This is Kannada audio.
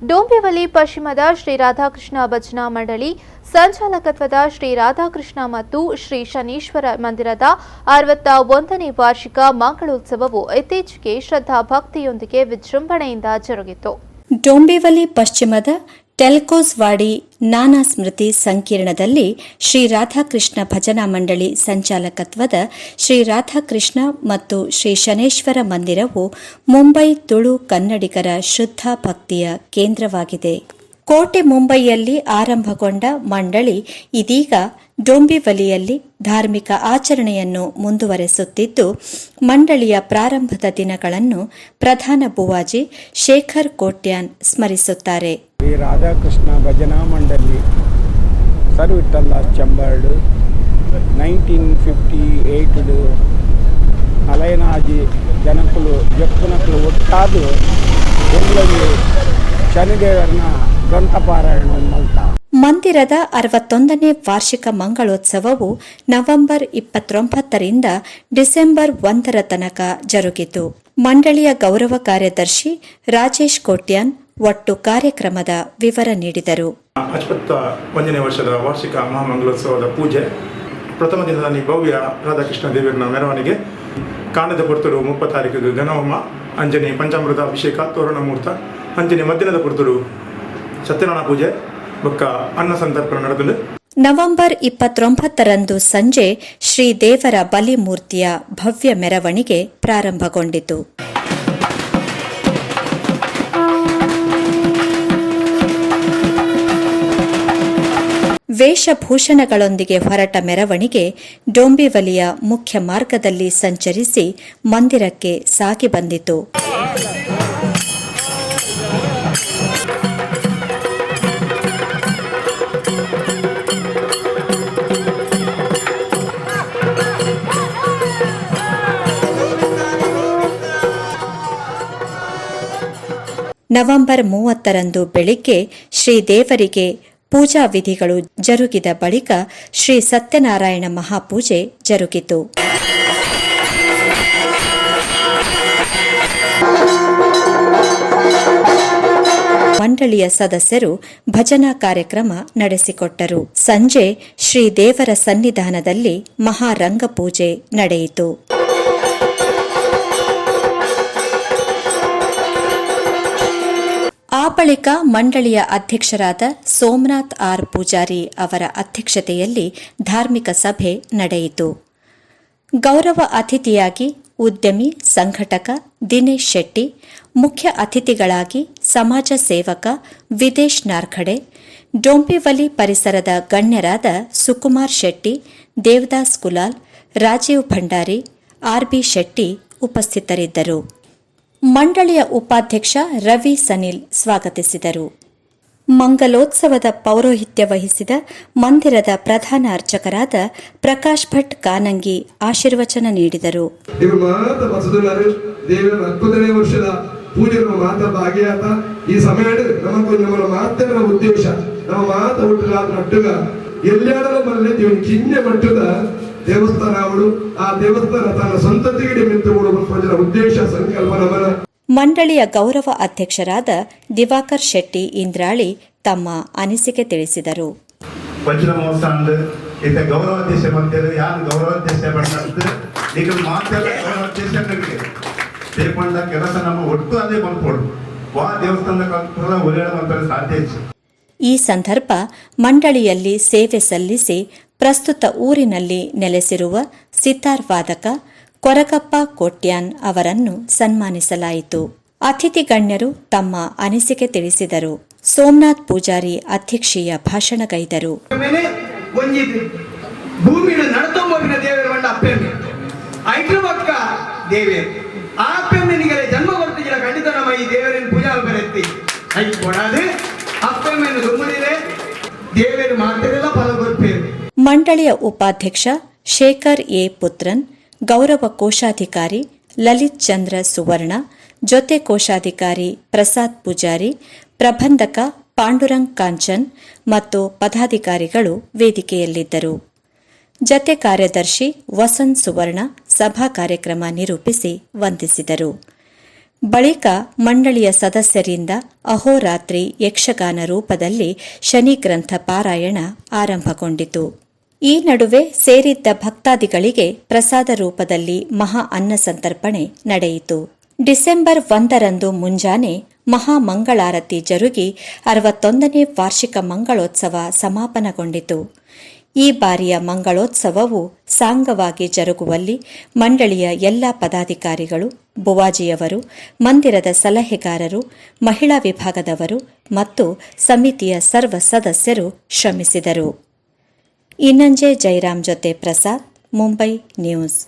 ಡೋಂಬಿವಲಿ ಪಶ್ಚಿಮದ ಶ್ರೀ ರಾಧಾಕೃಷ್ಣ ಭಜನಾ ಮಂಡಳಿ ಸಂಚಾಲಕತ್ವದ ಶ್ರೀ ರಾಧಾಕೃಷ್ಣ ಮತ್ತು ಶ್ರೀ ಶನೀಶ್ವರ ಮಂದಿರದ 61ನೇ ವಾರ್ಷಿಕ ಮಂಗಳೋತ್ಸವವು ಇತ್ತೀಚೆಗೆ ಶ್ರದ್ಧಾಭಕ್ತಿಯೊಂದಿಗೆ ವಿಜೃಂಭಣೆಯಿಂದ ಜರುಗಿತು. ಡೋಂಬಿವಲಿ ಪಶ್ಚಿಮದ ಟೆಲ್ಕೋಸ್ವಾಡಿ ನಾನಾ ಸ್ಮೃತಿ ಸಂಕೀರ್ಣದಲ್ಲಿ ಶ್ರೀ ರಾಧಾಕೃಷ್ಣ ಭಜನಾ ಮಂಡಳಿ ಸಂಚಾಲಕತ್ವದ ಶ್ರೀ ರಾಧಾಕೃಷ್ಣ ಮತ್ತು ಶ್ರೀ ಶನೇಶ್ವರ ಮಂದಿರವು ಮುಂಬೈ ತುಳು ಕನ್ನಡಿಗರ ಶುದ್ಧ ಭಕ್ತಿಯ ಕೇಂದ್ರವಾಗಿದೆ. ಕೋಟೆ ಮುಂಬೈಯಲ್ಲಿ ಆರಂಭಗೊಂಡ ಮಂಡಳಿ ಇದೀಗ ಡೋಂಬಿವಲಿಯಲ್ಲಿ ಧಾರ್ಮಿಕ ಆಚರಣೆಯನ್ನು ಮುಂದುವರೆಸುತ್ತಿದ್ದು, ಮಂಡಳಿಯ ಪ್ರಾರಂಭದ ದಿನಗಳನ್ನು ಪ್ರಧಾನ ಬುವಾಜಿ ಶೇಖರ್ ಕೋಟ್ಯಾನ್ ಸ್ಮರಿಸುತ್ತಾರೆ. ಶ್ರೀ ರಾಧಾಕೃಷ್ಣ ಭಜನಾ ಮಂಡಳಿ ಸರ್ವಿಟ್ಟಲ್ಲ ಚಂಬರ್ಡು 1958 ಅಲಯನಾಜಿ ಜನಕುಲು ಜಪ್ಪುನಕಲು ಒಟ್ಟಾದು ಬೆಂಗಳೂರು ಶನಿದೇವರನ ಗ್ರಂಥಪಾರಾಯಣ ಮಲ್ತ ಮಂದಿರದ 61ನೇ ವಾರ್ಷಿಕ ಮಂಗಳೋತ್ಸವವು ನವೆಂಬರ್ 29ರಿಂದ ಡಿಸೆಂಬರ್ 1ರ ತನಕ ಜರುಗಿತು. ಮಂಡಳಿಯ ಗೌರವ ಕಾರ್ಯದರ್ಶಿ ರಾಜೇಶ್ ಕೋಟ್ಯಾನ್ ಒಟ್ಟು ಕಾರ್ಯಕ್ರಮದ ವಿವರ ನೀಡಿದರು. 51ನೇ ವರ್ಷದ ವಾರ್ಷಿಕ ಮಹಾಮಂಗಳೋತ್ಸವದ ಪೂಜೆ ಪ್ರಥಮ ದಿನದಲ್ಲಿ ಭವ್ಯ ರಾಧಾಕೃಷ್ಣ ದೇವರ ಮೆರವಣಿಗೆ, ಕಾಣದ ಪುರ್ತರು 30 ತಾರೀಕಿಗೆ ಗಣಹೋಮ, ಅಂಜನೆ ಪಂಚಾಮೃತ ಅಭಿಷೇಕ, ತೋರಣ ಮುಹೂರ್ತ, ಅಂಜನೆ ಮಧ್ಯಾಹ್ನದ ಪುರ್ತರು ಸತ್ಯನಾರಾಯಣ ಪೂಜೆ ಬೊಕ್ಕ ಅನ್ನ ಸಂತರ್ಪಣೆ ನಡೆದು ನವೆಂಬರ್ 29ರಂದು ಸಂಜೆ ಶ್ರೀ ದೇವರ ಬಲಿಮೂರ್ತಿಯ ಭವ್ಯ ಮೆರವಣಿಗೆ ಪ್ರಾರಂಭಗೊಂಡಿತು. ವೇಷಭೂಷಣಗಳೊಂದಿಗೆ ಹೊರಟ ಮೆರವಣಿಗೆ ಡೋಂಬಿವಲಿಯ ಮುಖ್ಯ ಮಾರ್ಗದಲ್ಲಿ ಸಂಚರಿಸಿ ಮಂದಿರಕ್ಕೆ ಸಾಗಿ ಬಂದಿತು. ನವೆಂಬರ್ 30ರಂದು ಬೆಳಿಗ್ಗೆ ಶ್ರೀದೇವರಿಗೆ ಪೂಜಾ ವಿಧಿಗಳು ಜರುಗಿದ ಬಳಿಕ ಶ್ರೀ ಸತ್ಯನಾರಾಯಣ ಮಹಾಪೂಜೆ ಜರುಗಿತು. ಮಂಡಳಿಯ ಸದಸ್ಯರು ಭಜನಾ ಕಾರ್ಯಕ್ರಮ ನಡೆಸಿಕೊಟ್ಟರು. ಸಂಜೆ ಶ್ರೀ ದೇವರ ಸನ್ನಿಧಾನದಲ್ಲಿ ಮಹಾರಂಗಪೂಜೆ ನಡೆಯಿತು. ಆ ಬಳಿಕ ಮಂಡಳಿಯ ಅಧ್ಯಕ್ಷರಾದ ಸೋಮನಾಥ್ ಆರ್ ಪೂಜಾರಿ ಅವರ ಅಧ್ಯಕ್ಷತೆಯಲ್ಲಿ ಧಾರ್ಮಿಕ ಸಭೆ ನಡೆಯಿತು. ಗೌರವ ಅತಿಥಿಯಾಗಿ ಉದ್ಯಮಿ ಸಂಘಟಕ ದಿನೇಶ್ ಶೆಟ್ಟಿ, ಮುಖ್ಯ ಅತಿಥಿಗಳಾಗಿ ಸಮಾಜ ಸೇವಕ ವಿದೇಶ್ ನಾರ್ಖಡೆ, ಡೋಂಬಿವಲಿ ಪರಿಸರದ ಗಣ್ಯರಾದ ಸುಕುಮಾರ್ ಶೆಟ್ಟಿ, ದೇವದಾಸ್ ಕುಲಾಲ್, ರಾಜೀವ್ ಭಂಡಾರಿ, ಆರ್ಬಿ ಶೆಟ್ಟಿ ಉಪಸ್ಥಿತರಿದ್ದರು. ಮಂಡಳಿಯ ಉಪಾಧ್ಯಕ್ಷ ರವಿ ಸನಿಲ್ ಸ್ವಾಗತಿಸಿದರು. ಮಂಗಲೋತ್ಸವದ ಪೌರೋಹಿತ್ಯ ವಹಿಸಿದ ಮಂದಿರದ ಪ್ರಧಾನ ಅರ್ಚಕರಾದ ಪ್ರಕಾಶ್ ಭಟ್ ಕಾನಂಗಿ ಆಶೀರ್ವಚನ ನೀಡಿದರು. ವರ್ಷದ ಪೂಜೆ ಭಾಗಿಯಾದ ಈ ಸಮಯ ನಮ್ಮ ಮಾತನ ಉದ್ದೇಶ ನಮ್ಮ ಮಾತ ಹುಟ್ಟುಗ ಎಲ್ಲಾಡಲ ಮನೆ ಚಿಹ್ನೆ ಮಟ್ಟದ ದೇವಸ್ಥಾನ ಅವಳು ಆ ದೇವಸ್ಥಾನ ತನ್ನ ಸಂತತಿಗೆ ಮಿಂತುಗಳು ಉದ್ದೇಶ ಸಂಕಲ್ಪ ನಮನ. ಮಂಡಳಿಯ ಗೌರವ ಅಧ್ಯಕ್ಷರಾದ ದಿವಾಕರ್ ಶೆಟ್ಟಿ ಇಂದ್ರಾಳಿ ತಮ್ಮ ಅನಿಸಿಕೆ ತಿಳಿಸಿದರು. ಪಂಚಮ ಮಹೋತ್ಸವ ಇತ ಗೌರವಾಧ್ಯಕ್ಷ ಮಂದಿರ ಯಾರು ಗೌರವಾಧ್ಯಕ್ಷ ಬಂದ ಈಗ ಮಾತ್ರ ಗೌರವಾಧ್ಯಕ್ಷರಿಗೆ ಸೇರ್ಕೊಂಡ ಕೆಲಸ ನಮ್ಮ ಒಟ್ಟು ಅದೇ ಬಂದ್ಕೊಡು ವಾ ದೇವಸ್ಥಾನದ ಒಳ್ಳೆಯ ಸಾಧ್ಯ. ಈ ಸಂದರ್ಭ ಮಂಡಳಿಯಲ್ಲಿ ಸೇವೆ ಸಲ್ಲಿಸಿ ಪ್ರಸ್ತುತ ಊರಿನಲ್ಲಿ ನೆಲೆಸಿರುವ ಸಿತಾರ್ ವಾದಕ ಕೊರಗಪ್ಪ ಕೋಟ್ಯಾನ್ ಅವರನ್ನು ಸನ್ಮಾನಿಸಲಾಯಿತು. ಅತಿಥಿ ಗಣ್ಯರು ತಮ್ಮ ಅನಿಸಿಕೆ ತಿಳಿಸಿದರು. ಸೋಮನಾಥ್ ಪೂಜಾರಿ ಅಧ್ಯಕ್ಷೀಯ ಭಾಷಣಗೈದರು. ಮಂಡಳಿಯ ಉಪಾಧ್ಯಕ್ಷ ಶೇಖರ್ ಎ ಪುತ್ರನ್, ಗೌರವ ಕೋಶಾಧಿಕಾರಿ ಲಲಿತ್ ಚಂದ್ರ ಸುವರ್ಣ, ಜೊತೆ ಕೋಶಾಧಿಕಾರಿ ಪ್ರಸಾದ್ ಪೂಜಾರಿ, ಪ್ರಬಂಧಕ ಪಾಂಡುರಂಗ್ ಕಾಂಚನ್ ಮತ್ತು ಪದಾಧಿಕಾರಿಗಳು ವೇದಿಕೆಯಲ್ಲಿದ್ದರು. ಜತೆ ಕಾರ್ಯದರ್ಶಿ ವಸಂತ್ ಸುವರ್ಣ ಸಭಾ ಕಾರ್ಯಕ್ರಮ ನಿರೂಪಿಸಿ ವಂದಿಸಿದರು. ಬಳಿಕ ಮಂಡಳಿಯ ಸದಸ್ಯರಿಂದ ಅಹೋರಾತ್ರಿ ಯಕ್ಷಗಾನ ರೂಪದಲ್ಲಿ ಶನಿ ಗ್ರಂಥ ಪಾರಾಯಣ ಆರಂಭಗೊಂಡಿತು. ಈ ನಡುವೆ ಸೇರಿದ್ದ ಭಕ್ತಾದಿಗಳಿಗೆ ಪ್ರಸಾದ ರೂಪದಲ್ಲಿ ಮಹಾ ಅನ್ನ ಸಂತರ್ಪಣೆ ನಡೆಯಿತು. ಡಿಸೆಂಬರ್ 1ರಂದು ಮುಂಜಾನೆ ಮಹಾಮಂಗಳಾರತಿ ಜರುಗಿ 61ನೇ ವಾರ್ಷಿಕ ಮಂಗಳೋತ್ಸವ ಸಮಾಪನಗೊಂಡಿತು. ಈ ಬಾರಿಯ ಮಂಗಳೋತ್ಸವವು ಸಾಂಗವಾಗಿ ಜರುಗುವಲ್ಲಿ ಮಂಡಳಿಯ ಎಲ್ಲ ಪದಾಧಿಕಾರಿಗಳು, ಬುವಾಜಿಯವರು, ಮಂದಿರದ ಸಲಹೆಗಾರರು, ಮಹಿಳಾ ವಿಭಾಗದವರು ಮತ್ತು ಸಮಿತಿಯ ಸರ್ವ ಸದಸ್ಯರು ಶ್ರಮಿಸಿದರು. ಇನ್ನಂಜೆ ಜಯರಾಮ್ ಜೊತೆ ಪ್ರಸಾದ್, ಮುಂಬೈ ನ್ಯೂಸ್.